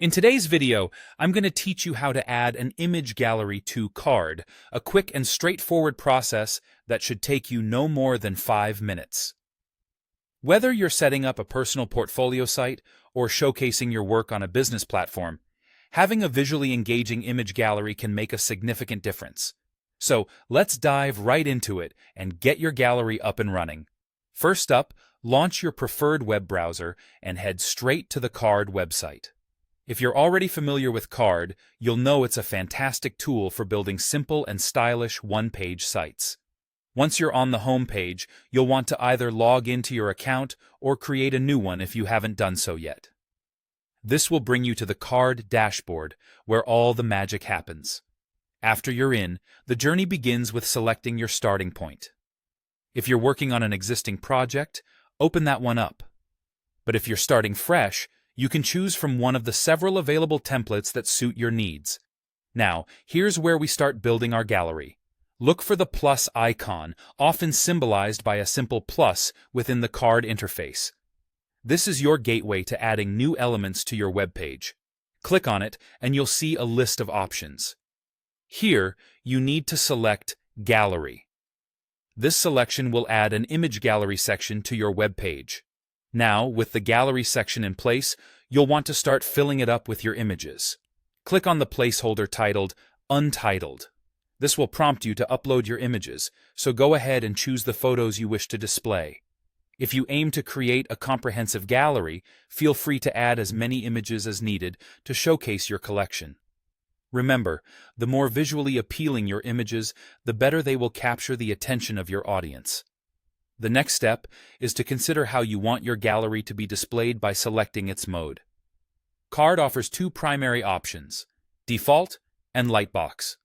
In today's video, I'm going to teach you how to add an image gallery to Carrd, a quick and straightforward process that should take you no more than 5 minutes. Whether you're setting up a personal portfolio site or showcasing your work on a business platform, having a visually engaging image gallery can make a significant difference. So let's dive right into it and get your gallery up and running. First up, launch your preferred web browser and head straight to the Carrd website. If you're already familiar with Carrd, you'll know it's a fantastic tool for building simple and stylish one-page sites. Once you're on the home page, you'll want to either log into your account or create a new one if you haven't done so yet. This will bring you to the Carrd dashboard, where all the magic happens. After you're in, the journey begins with selecting your starting point. If you're working on an existing project, open that one up. But if you're starting fresh, you can choose from one of the several available templates that suit your needs. Now, here's where we start building our gallery. Look for the plus icon, often symbolized by a simple plus within the Carrd interface. This is your gateway to adding new elements to your web page. Click on it, and you'll see a list of options. Here, you need to select Gallery. This selection will add an image gallery section to your web page. Now, with the gallery section in place, you'll want to start filling it up with your images. Click on the placeholder titled Untitled. This will prompt you to upload your images, so go ahead and choose the photos you wish to display. If you aim to create a comprehensive gallery, feel free to add as many images as needed to showcase your collection. Remember, the more visually appealing your images, the better they will capture the attention of your audience. The next step is to consider how you want your gallery to be displayed by selecting its mode. Carrd offers two primary options, Default and Lightbox.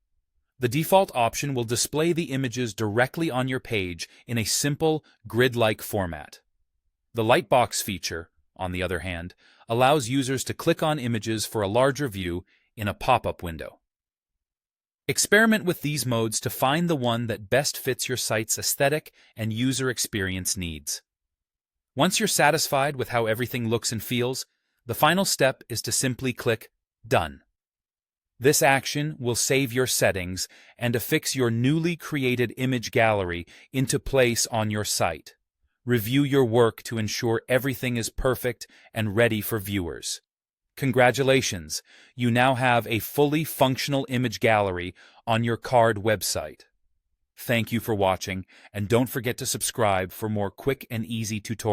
The default option will display the images directly on your page in a simple, grid-like format. The Lightbox feature, on the other hand, allows users to click on images for a larger view in a pop-up window. Experiment with these modes to find the one that best fits your site's aesthetic and user experience needs. Once you're satisfied with how everything looks and feels, the final step is to simply click Done. This action will save your settings and affix your newly created image gallery into place on your site. Review your work to ensure everything is perfect and ready for viewers. Congratulations, you now have a fully functional image gallery on your Carrd website. Thank you for watching, and don't forget to subscribe for more quick and easy tutorials.